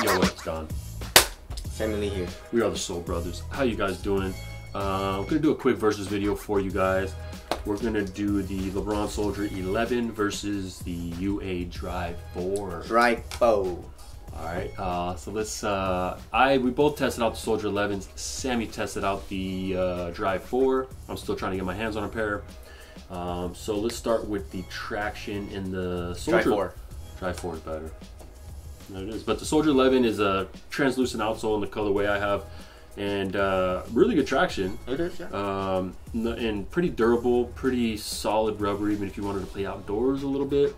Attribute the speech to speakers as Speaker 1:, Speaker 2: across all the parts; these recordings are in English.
Speaker 1: Yo, what's done?
Speaker 2: Family here.
Speaker 1: We are the Soul Brothers. How you guys doing? I'm gonna do a quick versus video for you guys. We're gonna do the Lebron Soldier 11 versus the UA Drive 4.
Speaker 2: Drive 4.
Speaker 1: Alright, so let's, we both tested out the Soldier 11s. Sammy tested out the Drive 4. I'm still trying to get my hands on a pair. So let's start with the traction in the Soldier.
Speaker 2: Drive 4.
Speaker 1: Drive 4 is better. There it is. But the Soldier 11 is a translucent outsole in the colorway I have. And really good traction.
Speaker 2: It is, yeah.
Speaker 1: And pretty durable, pretty solid rubber, even if you wanted to play outdoors a little bit.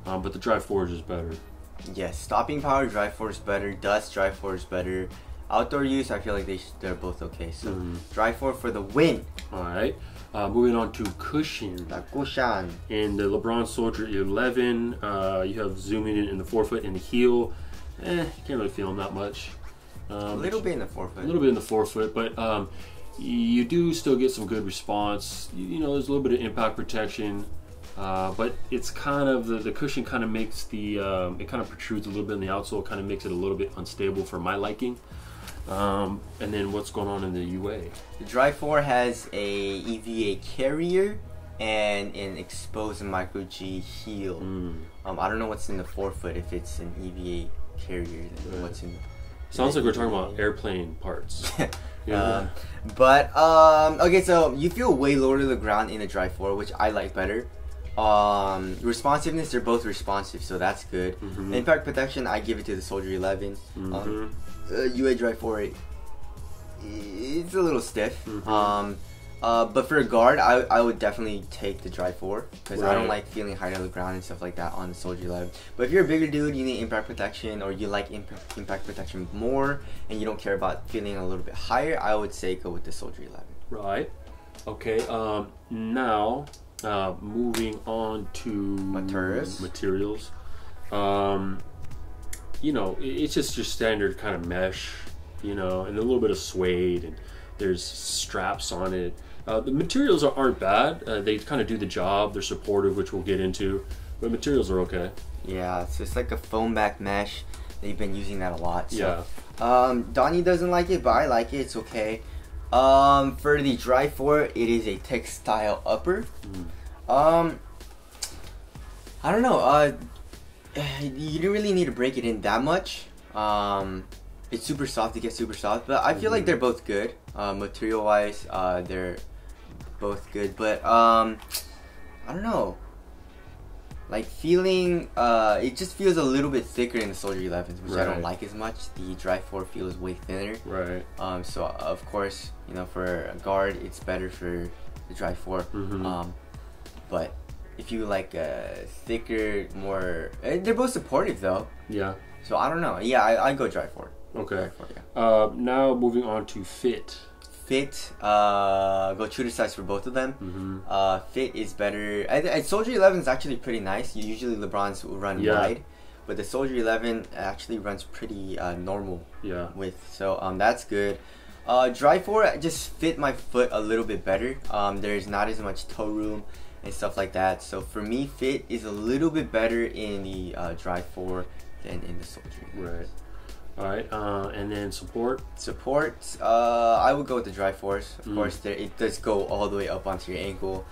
Speaker 1: But the Drive 4 is just better.
Speaker 2: Yes, stopping power, Drive 4 is better. Dust, Drive 4 is better. Outdoor use, I feel like they're both okay. So, Drive 4 for the win.
Speaker 1: Alright, moving on to cushion.
Speaker 2: The cushion.
Speaker 1: In the Lebron Soldier 11, you have zooming in the forefoot and the heel. You can't really feel them that much.
Speaker 2: A little bit in the forefoot.
Speaker 1: A little bit in the forefoot, but you do still get some good response. You know, there's a little bit of impact protection. But it's kind of, the cushion kind of makes the, it kind of protrudes a little bit in the outsole, kind of makes it a little bit unstable for my liking. And then what's going on in the UA?
Speaker 2: The Drive 4 has a EVA carrier and an exposed micro G heel. I don't know what's in the forefoot, if it's an EVA carrier, then what's in the...
Speaker 1: Sounds like we're talking about airplane parts. Yeah.
Speaker 2: Okay, so you feel way lower to the ground in the Drive 4, which I like better. Responsiveness, they're both responsive, so that's good. Impact protection, I give it to the Soldier 11. UA Drive 4, it's a little stiff. But for a guard, I would definitely take the Drive 4 because I don't like feeling high to the ground and stuff like that on the Soldier 11. But if you're a bigger dude, you need impact protection, or you like impact protection more, and you don't care about feeling a little bit higher, I would say go with the Soldier 11.
Speaker 1: Right. Okay. Now, moving on to materials. You know, it's just your standard kind of mesh, you know, and a little bit of suede, and there's straps on it. The materials aren't bad. They kind of do the job. They're supportive, which we'll get into, but materials are okay.
Speaker 2: Yeah, so it's like a foam back mesh. They've been using that a lot. So.
Speaker 1: Yeah.
Speaker 2: Donnie doesn't like it, but I like it. It's okay. For the Drive 4, it is a textile upper. I don't know. You don't really need to break it in that much. It's super soft to get super soft, but I feel like they're both good. Material wise, they're both good, but I don't know. Like feeling, it just feels a little bit thicker in the Soldier 11s, which I don't like as much. The Drive 4 feels way thinner.
Speaker 1: Right.
Speaker 2: So of course, you know, for a guard, it's better for the Drive 4. But if you like a thicker, more, they're both supportive though.
Speaker 1: Yeah.
Speaker 2: So I don't know. Yeah, I go Drive 4.
Speaker 1: Okay.
Speaker 2: Drive 4, yeah.
Speaker 1: Now moving on to fit.
Speaker 2: Fit, go true to size for both of them. Fit is better. Soldier 11 is actually pretty nice. Usually LeBrons will run wide, but the Soldier 11 actually runs pretty normal width. So that's good. Drive 4 just fit my foot a little bit better. There's not as much toe room and stuff like that. So for me, fit is a little bit better in the Drive 4 than in the Soldier.
Speaker 1: Right. Alright, and then support?
Speaker 2: Support, I would go with the Drive 4s. Of course, it does go all the way up onto your ankle,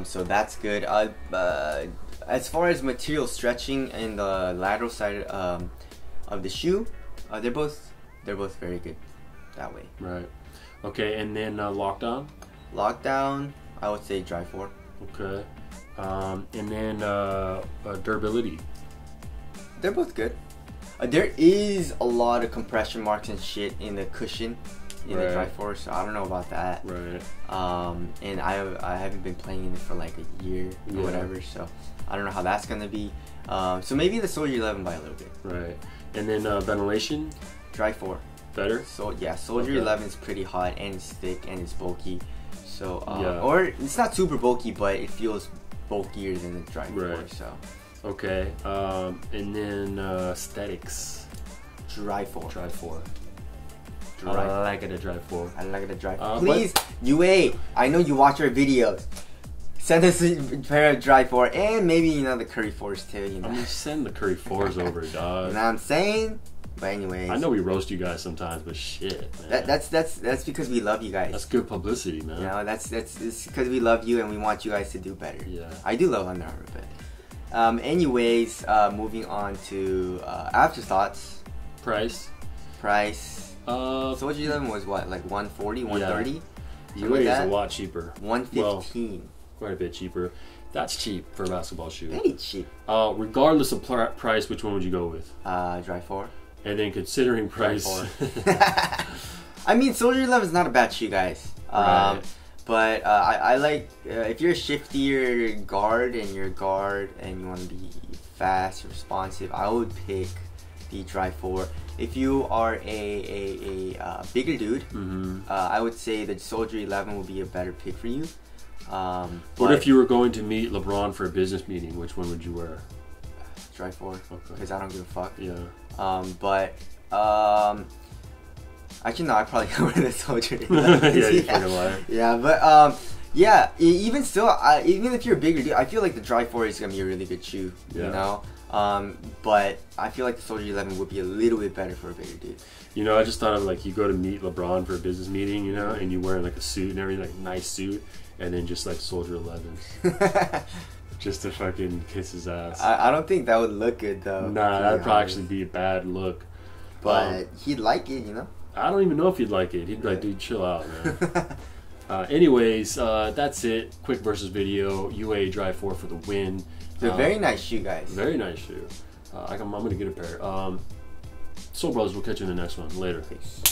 Speaker 2: so that's good. As far as material stretching and the lateral side of the shoe, they're both very good that way.
Speaker 1: Right. Okay, and then lockdown?
Speaker 2: Lockdown, I would say Drive 4.
Speaker 1: Okay. And then durability?
Speaker 2: They're both good. There is a lot of compression marks and shit in the cushion in the Drive 4, so I don't know about that.
Speaker 1: Right.
Speaker 2: And I haven't been playing it for like a year or whatever, so I don't know how that's gonna be. So maybe the Soldier 11 by a little bit.
Speaker 1: Right. And then ventilation?
Speaker 2: Drive 4.
Speaker 1: Better?
Speaker 2: So yeah, Soldier 11 is pretty hot and it's thick and it's bulky. So or it's not super bulky, but it feels bulkier than the Drive 4. So.
Speaker 1: Okay, and then aesthetics.
Speaker 2: Drive 4.
Speaker 1: Drive 4.
Speaker 2: I
Speaker 1: like it a Drive 4.
Speaker 2: I like it a Drive 4. Please, UA, I know you watch our videos. Send us a pair of Drive 4 and maybe, you know, the Curry 4s too, you know.
Speaker 1: I mean, send the Curry 4s over, dog.
Speaker 2: You know what I'm saying? But anyways,
Speaker 1: I know we roast you guys sometimes, but shit, man.
Speaker 2: That's because we love you guys.
Speaker 1: That's good publicity, man.
Speaker 2: You know, it's because we love you and we want you guys to do better.
Speaker 1: Yeah.
Speaker 2: I do love Under Armour, but anyways, moving on to afterthoughts.
Speaker 1: Price.
Speaker 2: Soldier 11 was what, like 140, 130?
Speaker 1: Yeah. UA is a lot cheaper.
Speaker 2: 115.
Speaker 1: Well, quite a bit cheaper. That's cheap for a basketball shoe.
Speaker 2: Very cheap.
Speaker 1: Regardless of price, which one would you go with?
Speaker 2: Dry 4.
Speaker 1: And then considering price.
Speaker 2: I mean, Soldier 11 is not a bad shoe, guys.
Speaker 1: Right.
Speaker 2: But I like, if you're a shiftier guard and you're a guard and you want to be fast, responsive, I would pick the Dry 4. If you are a bigger dude, I would say the Soldier 11 would be a better pick for you.
Speaker 1: What if you were going to meet LeBron for a business meeting? Which one would you wear?
Speaker 2: Dry 4, because I don't give a fuck.
Speaker 1: Yeah.
Speaker 2: Actually, no, I probably wear the Soldier.
Speaker 1: Yeah, you fucking liar.
Speaker 2: Yeah, but yeah, even still, even if you're a bigger dude, I feel like the Dry 4 is gonna be a really good shoe.
Speaker 1: Yeah.
Speaker 2: You know. But I feel like the Soldier 11 would be a little bit better for a bigger dude.
Speaker 1: You know, I just thought of like you go to meet LeBron for a business meeting, you know, and you wear like a suit and everything, like nice suit, and then just like Soldier 11s. Just to fucking kiss his ass.
Speaker 2: I don't think that would look good though.
Speaker 1: Nah, that'd probably actually be a bad look.
Speaker 2: But he'd like it, you know?
Speaker 1: I don't even know if he'd like it. He'd be like, dude, chill out, man. Anyways, that's it. Quick versus video. UA Dry 4 for the win.
Speaker 2: It's a very nice shoe, guys. Very
Speaker 1: nice shoe. I'm going to get a pair. So, brothers, we'll catch you in the next one. Later.
Speaker 2: Peace.